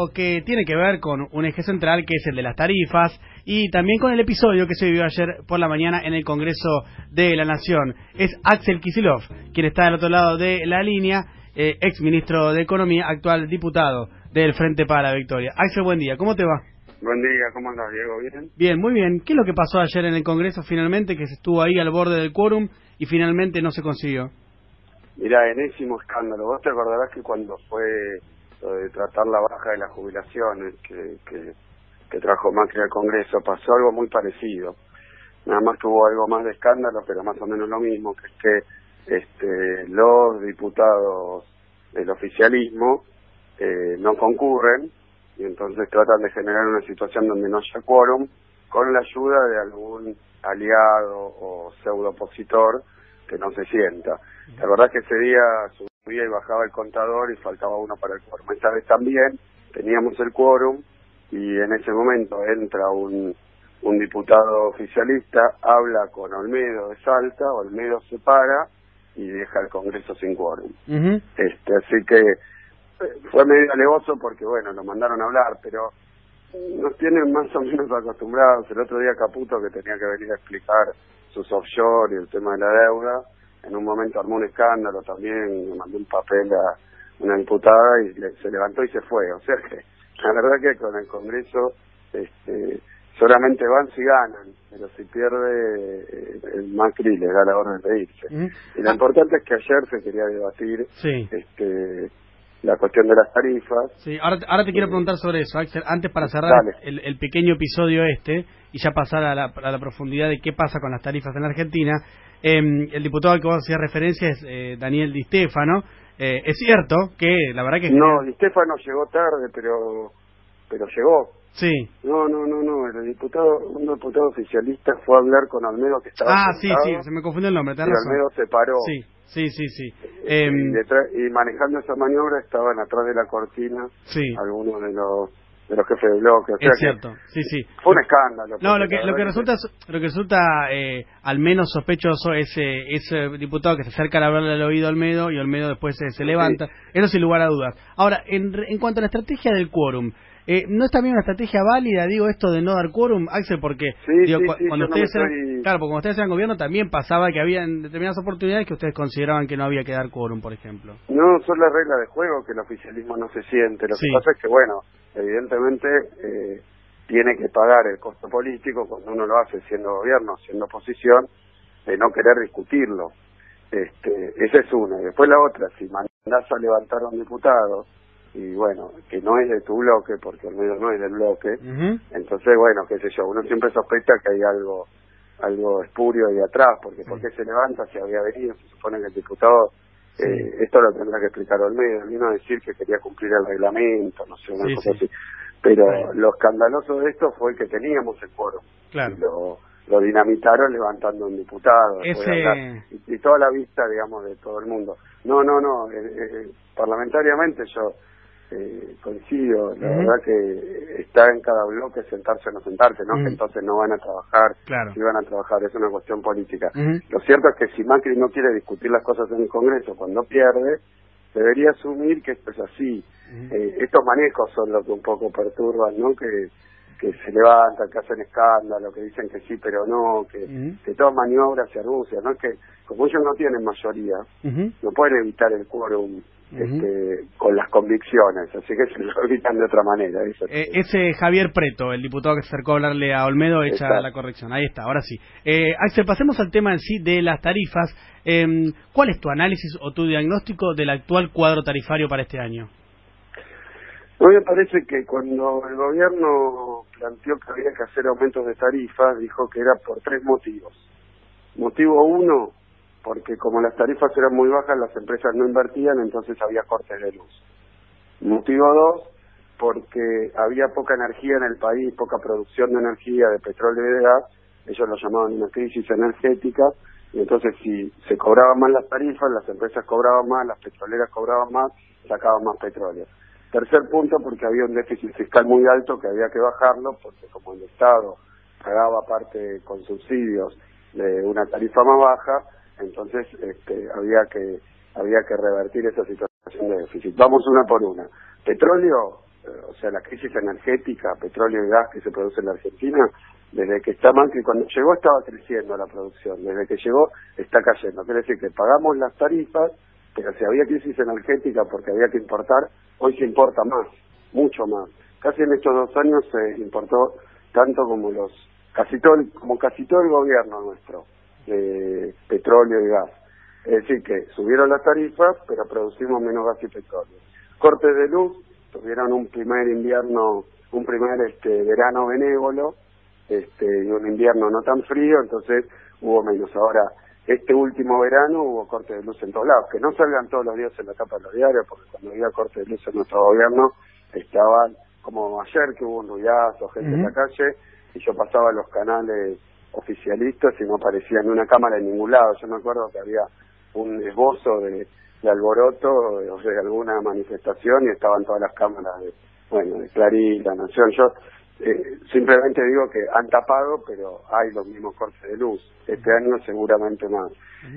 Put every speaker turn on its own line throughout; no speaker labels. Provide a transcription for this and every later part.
que tiene que ver con un eje central que es el de las tarifas y también con el episodio que se vivió ayer por la mañana en el Congreso de la Nación. Es Axel Kicillof quien está del otro lado de la línea, ex ministro de Economía, actual diputado del Frente para la Victoria. Axel, buen día, ¿cómo te va?
Buen día, ¿cómo andas, Diego? ¿Bien?
Bien, muy bien. ¿Qué es lo que pasó ayer en el Congreso finalmente, que se estuvo ahí al borde del quórum y finalmente no se consiguió?
Mirá, enésimo escándalo. Vos te acordarás que cuando fue lo de tratar la baja de las jubilaciones que trajo Macri al Congreso, pasó algo muy parecido. Nada más tuvo algo más de escándalo, pero más o menos lo mismo, que es que los diputados del oficialismo no concurren y entonces tratan de generar una situación donde no haya quórum con la ayuda de algún aliado o pseudo opositor que no se sienta. La verdad es que ese día subía y bajaba el contador y faltaba uno para el quórum. Esta vez también teníamos el quórum y en ese momento entra un diputado oficialista, habla con Olmedo de Salta, Olmedo se para y deja el Congreso sin quórum. Así que fue medio alevoso porque, bueno, lo mandaron a hablar, pero nos tienen más o menos acostumbrados. El otro día Caputo, que tenía que venir a explicar sus offshore y el tema de la deuda, en un momento armó un escándalo también, mandó un papel a una diputada y se levantó y se fue. O sea que la verdad que con el Congreso solamente van si ganan, pero si pierde el Macri le da la orden de irse. Y lo importante es que ayer se quería debatir la cuestión de las tarifas.
Sí, ahora te quiero preguntar sobre eso, Axel, antes para cerrar el pequeño episodio y ya pasar a la profundidad de qué pasa con las tarifas en la Argentina. El diputado al que vos hacías referencia es Daniel Di Stefano. Es cierto que la verdad que...
No, Di Stefano llegó tarde, pero llegó.
Sí.
No, un diputado oficialista fue a hablar con Olmedo que estaba sentado,
sí, se me confundió el nombre, tenés razón.
Olmedo se paró.
Sí.
Y manejando esa maniobra estaban atrás de la cortina algunos de los jefes de bloque. O sea,
es cierto, sí.
Fue un escándalo.
No, lo que resulta al menos sospechoso es ese diputado que se acerca a hablarle al oído a Olmedo y Olmedo después se levanta. Eso sin lugar a dudas. Ahora, en cuanto a la estrategia del quórum, ¿no es también una estrategia válida, digo, esto de no dar quórum, Axel? Porque cuando ustedes eran gobierno también pasaba que había determinadas oportunidades que ustedes consideraban que no había que dar quórum, por ejemplo.
No, son las reglas de juego que el oficialismo no se siente. Lo que pasa es que, bueno, evidentemente tiene que pagar el costo político cuando uno lo hace siendo gobierno, siendo oposición, de no querer discutirlo. Esa es una. Y después la otra, si mandás a levantar a un diputado y bueno, que no es de tu bloque, porque el medio no es del bloque, entonces bueno, qué sé yo, uno siempre sospecha que hay algo espurio ahí atrás, porque ¿por qué se levanta si había venido? Se supone que el diputado, esto lo tendrá que explicar Olmedo, vino a decir que quería cumplir el reglamento, no sé, una cosa así, pero lo escandaloso de esto fue que teníamos el quórum, lo dinamitaron levantando un diputado, y toda la vista, digamos, de todo el mundo. No, parlamentariamente yo coincido, la verdad que está en cada bloque sentarse o no sentarse, ¿no? Que entonces no van a trabajar, si van a trabajar, es una cuestión política. Lo cierto es que si Macri no quiere discutir las cosas en el Congreso cuando pierde, debería asumir que esto es así. Estos manejos son los que un poco perturban, ¿no? Que se levantan, que hacen escándalo, que dicen que sí pero no, que todas maniobras se argucian, ¿no? Que como ellos no tienen mayoría, no pueden evitar el quórum con las convicciones, así que se lo evitan de otra manera.
Ese Javier Preto, el diputado que se acercó a hablarle a Olmedo, echa la corrección. Ahí está, ahora sí. Axel, pasemos al tema en sí de las tarifas. ¿Cuál es tu análisis o tu diagnóstico del actual cuadro tarifario para este año?
A mí me parece que cuando el gobierno planteó que había que hacer aumentos de tarifas, dijo que era por tres motivos. Motivo uno, porque como las tarifas eran muy bajas, las empresas no invertían, entonces había cortes de luz. Motivo dos, porque había poca energía en el país, poca producción de energía, de petróleo y de gas, ellos lo llamaban una crisis energética, y entonces si se cobraban más las tarifas, las empresas cobraban más, las petroleras cobraban más, sacaban más petróleo. Tercer punto, porque había un déficit fiscal muy alto que había que bajarlo, porque como el Estado pagaba parte con subsidios de una tarifa más baja, entonces había que revertir esa situación de déficit. Vamos una por una. Petróleo, o sea, la crisis energética, petróleo y gas que se produce en la Argentina, desde que está Macri, cuando llegó estaba creciendo la producción, desde que llegó está cayendo. Quiere decir que pagamos las tarifas, pero si había crisis energética porque había que importar, hoy se importa más, mucho más. Casi en estos 2 años se importó tanto como casi todo el gobierno nuestro, de petróleo y gas. Es decir, que subieron las tarifas, pero producimos menos gas y petróleo. Cortes de luz, tuvieron un primer verano benévolo, y un invierno no tan frío, entonces hubo menos. Ahora, este último verano hubo cortes de luz en todos lados, que no salgan todos los días en la tapa de los diarios, porque cuando había cortes de luz en nuestro gobierno, estaban, como ayer que hubo un ruidazo, gente en la calle, y yo pasaba los canales oficialistas y no aparecía ni una cámara en ningún lado. Yo me acuerdo que había un esbozo de alboroto o de alguna manifestación y estaban todas las cámaras de Clarín, La Nación. Yo simplemente digo que han tapado, pero hay los mismos cortes de luz. Este año seguramente más.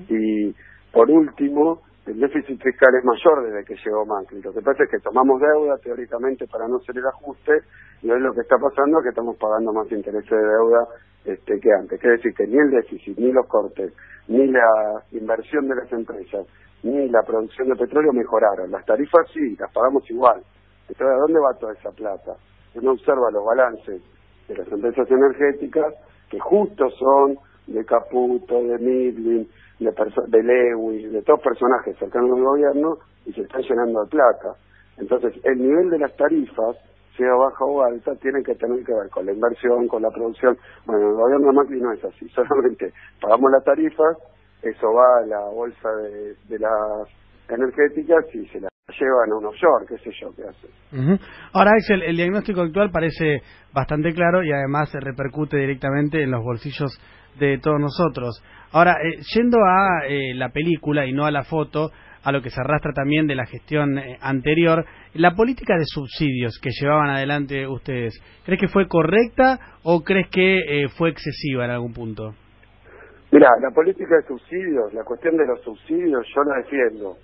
Y por último, el déficit fiscal es mayor desde que llegó Macri. Lo que pasa es que tomamos deuda teóricamente para no hacer el ajuste, y hoy lo que está pasando es que estamos pagando más intereses de deuda que antes. Quiere decir que ni el déficit, ni los cortes, ni la inversión de las empresas, ni la producción de petróleo mejoraron. Las tarifas sí, las pagamos igual. Entonces, ¿a dónde va toda esa plata? Uno observa los balances de las empresas energéticas, que justo son de Caputo, de Midlin, de Lewis, de todos personajes cercanos al gobierno, y se están llenando de plata. Entonces, el nivel de las tarifas, sea baja o alta, tiene que tener que ver con la inversión, con la producción. Bueno, el gobierno de Macri no es así, solamente pagamos las tarifas, eso va a la bolsa de las energéticas y se las llevan a un offshore, qué sé yo, qué hace.
Ahora, Axel, el diagnóstico actual parece bastante claro y además se repercute directamente en los bolsillos de todos nosotros. Ahora, yendo a la película y no a la foto, a lo que se arrastra también de la gestión anterior, la política de subsidios que llevaban adelante ustedes, ¿crees que fue correcta o crees que fue excesiva en algún punto?
Mira, la política de subsidios, la cuestión de los subsidios, yo la defiendo.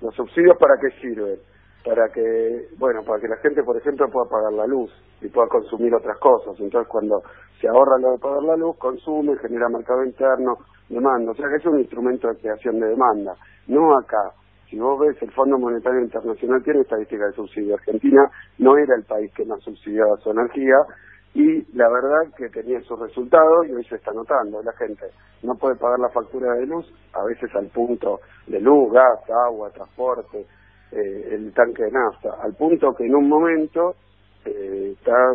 ¿Los subsidios para qué sirven? Para que la gente, por ejemplo, pueda pagar la luz y pueda consumir otras cosas. Entonces, cuando se ahorra lo de pagar la luz, consume, genera mercado interno, demanda. O sea, que es un instrumento de creación de demanda. No acá. Si vos ves, el Fondo Monetario Internacional tiene estadística de subsidio. Argentina no era el país que más subsidiaba su energía, y la verdad que tenía sus resultados y hoy se está notando. La gente no puede pagar la factura de luz, a veces al punto de luz, gas, agua, transporte, el tanque de nafta, al punto que en un momento está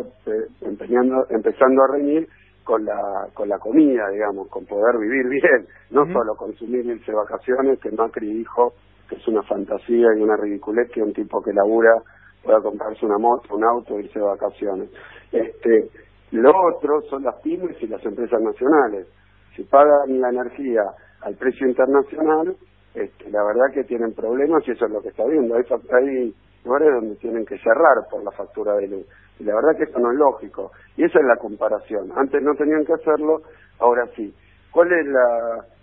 empezando a reñir con la comida, digamos, con poder vivir bien, no solo consumir, irse de vacaciones, que Macri dijo que es una fantasía y una ridiculez que un tipo que labura pueda comprarse una moto, un auto e irse de vacaciones. Lo otro son las pymes y las empresas nacionales. Si pagan la energía al precio internacional, la verdad que tienen problemas, y eso es lo que está viendo. Hay lugares donde tienen que cerrar por la factura de luz. Y la verdad que eso no es lógico. Y esa es la comparación. Antes no tenían que hacerlo, ahora sí. ¿Cuál es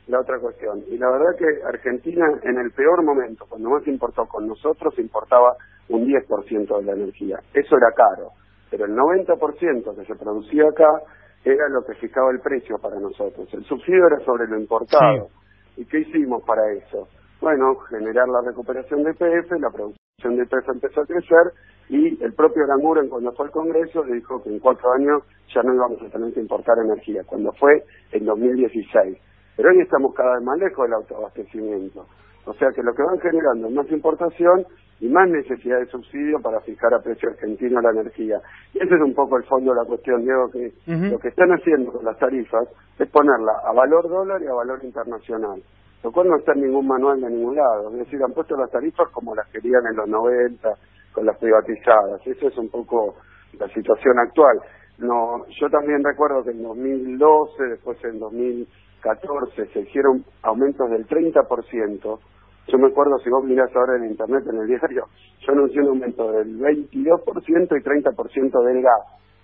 la otra cuestión? Y la verdad que Argentina, en el peor momento, cuando más importó con nosotros, importaba un 10% de la energía. Eso era caro, pero el 90% que se producía acá era lo que fijaba el precio para nosotros. El subsidio era sobre lo importado. Sí. ¿Y qué hicimos para eso? Bueno, generar la recuperación de YPF, la producción de YPF empezó a crecer, y el propio Aranguren, cuando fue al Congreso, le dijo que en 4 años ya no íbamos a tener que importar energía, cuando fue en 2016. Pero hoy estamos cada vez más lejos del autoabastecimiento. O sea que lo que van generando es más importación y más necesidad de subsidio para fijar a precio argentino la energía. Y ese es un poco el fondo de la cuestión, Diego, que lo que están haciendo con las tarifas es ponerla a valor dólar y a valor internacional, lo cual no está en ningún manual de ningún lado. Es decir, han puesto las tarifas como las querían en los 90, con las privatizadas. Eso es un poco la situación actual. No, yo también recuerdo que en 2012, después en 2014, se hicieron aumentos del 30%. Yo me acuerdo, si vos mirás ahora en internet, en el diario, yo anuncié un aumento del 22% y 30% del gas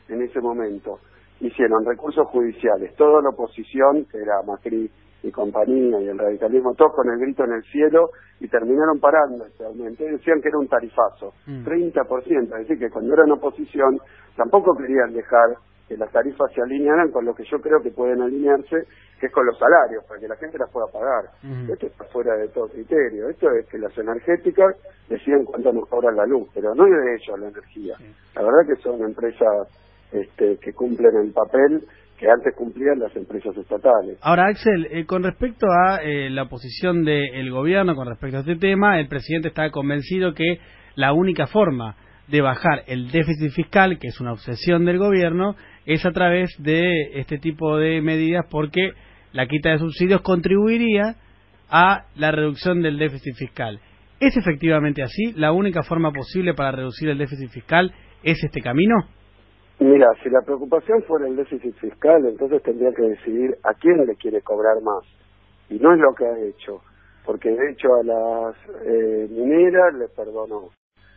en ese momento. Hicieron recursos judiciales, toda la oposición, que era Macri y compañía y el radicalismo, todos con el grito en el cielo, y terminaron parando este aumento. Y decían que era un tarifazo, 30%, es decir, que cuando eran oposición tampoco querían dejar que las tarifas se alinearan con lo que yo creo que pueden alinearse, que es con los salarios, para que la gente las pueda pagar. Esto está fuera de todo criterio. Esto es que las energéticas deciden cuánto nos cobran la luz, pero no es de ellos la energía. La verdad que son empresas que cumplen el papel que antes cumplían las empresas estatales.
Ahora, Axel, con respecto a la posición del gobierno con respecto a este tema, el presidente está convencido que la única forma de bajar el déficit fiscal, que es una obsesión del gobierno, es a través de este tipo de medidas, porque la quita de subsidios contribuiría a la reducción del déficit fiscal. ¿Es efectivamente así? ¿La única forma posible para reducir el déficit fiscal es este camino?
Mira, si la preocupación fuera el déficit fiscal, entonces tendría que decidir a quién le quiere cobrar más. Y no es lo que ha hecho, porque de hecho a las mineras le perdonó,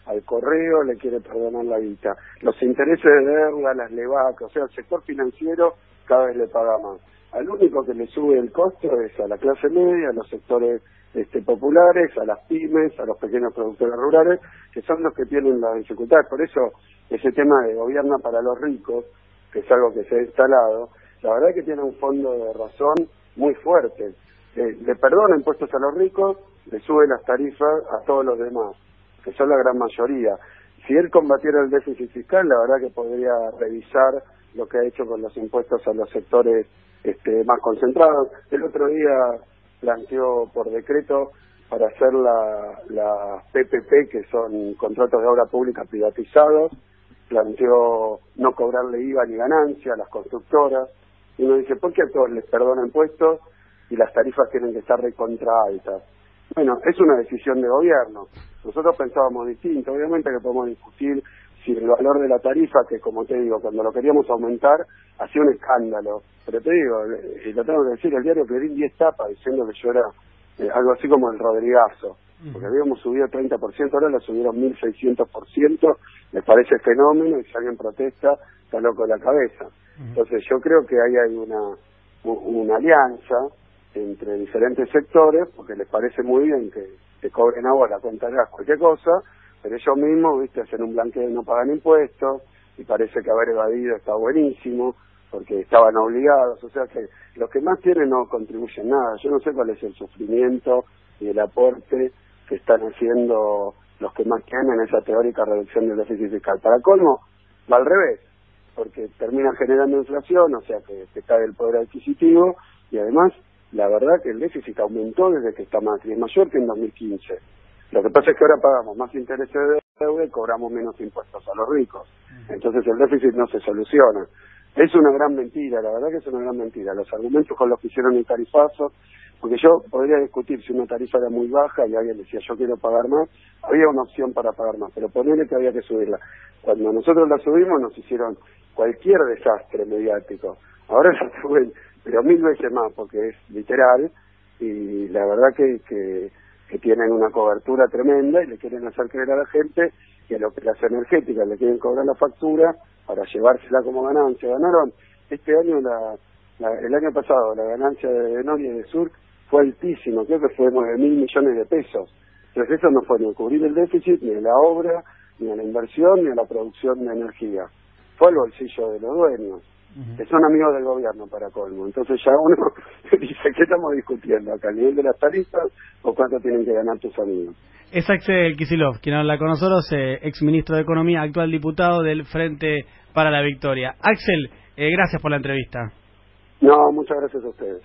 al correo le quiere perdonar la guita, los intereses de deuda, las levacas, o sea, el sector financiero cada vez le paga más. Al único que le sube el costo es a la clase media, a los sectores populares, a las pymes, a los pequeños productores rurales, que son los que tienen la dificultad. Por eso ese tema de gobierna para los ricos, que es algo que se ha instalado, la verdad es que tiene un fondo de razón muy fuerte. Le perdona impuestos a los ricos, le sube las tarifas a todos los demás, que son la gran mayoría. Si él combatiera el déficit fiscal, la verdad que podría revisar lo que ha hecho con los impuestos a los sectores más concentrados. El otro día planteó por decreto para hacer la PPP, que son contratos de obra pública privatizados, planteó no cobrarle IVA ni ganancia a las constructoras. Y uno dice, ¿por qué a todos les perdona impuestos y las tarifas tienen que estar recontra altas? Bueno, es una decisión de gobierno. Nosotros pensábamos distinto. Obviamente que podemos discutir si el valor de la tarifa, que como te digo, cuando lo queríamos aumentar, hacía un escándalo. Pero te digo, y lo tengo que decir, el diario Clarín 10 tapas diciendo que yo era algo así como el Rodrigazo, porque habíamos subido 30%, ahora lo subieron 1.600%, me parece fenómeno, y si alguien protesta, está loco de la cabeza. Entonces yo creo que ahí hay una alianza entre diferentes sectores, porque les parece muy bien que cobren agua, la cuenta de gas, cualquier cosa, pero ellos mismos, viste, hacen un blanqueo y no pagan impuestos, y parece que haber evadido está buenísimo, porque estaban obligados, o sea que los que más tienen no contribuyen nada. Yo no sé cuál es el sufrimiento y el aporte que están haciendo los que más tienen esa teórica reducción del déficit fiscal. Para colmo, va al revés, porque termina generando inflación, o sea que se cae el poder adquisitivo, y además, la verdad que el déficit aumentó desde que está Macri, es mayor que en 2015. Lo que pasa es que ahora pagamos más intereses de deuda y cobramos menos impuestos a los ricos. Entonces el déficit no se soluciona. Es una gran mentira, la verdad que es una gran mentira. Los argumentos con los que hicieron el tarifazo, porque yo podría discutir si una tarifa era muy baja y alguien decía yo quiero pagar más, había una opción para pagar más, pero ponerle que había que subirla. Cuando nosotros la subimos nos hicieron cualquier desastre mediático. Ahora la suben, pero 1000 veces más, porque es literal, y la verdad que tienen una cobertura tremenda y le quieren hacer creer a la gente que a lo que las energéticas le quieren cobrar la factura para llevársela como ganancia. Ganaron este año, el año pasado, la ganancia de Enor y de Sur fue altísima, creo que fue 9.000 millones de pesos. Entonces eso no fue ni a cubrir el déficit, ni a la obra, ni a la inversión, ni a la producción de energía. Fue al bolsillo de los dueños, que son amigos del gobierno para colmo. Entonces ya uno dice, ¿qué estamos discutiendo acá? ¿El nivel de las tarifas o cuánto tienen que ganar tus amigos?
Es Axel Kicillof, quien habla con nosotros, ex ministro de Economía, actual diputado del Frente para la Victoria. Axel, gracias por la entrevista.
No, muchas gracias a ustedes.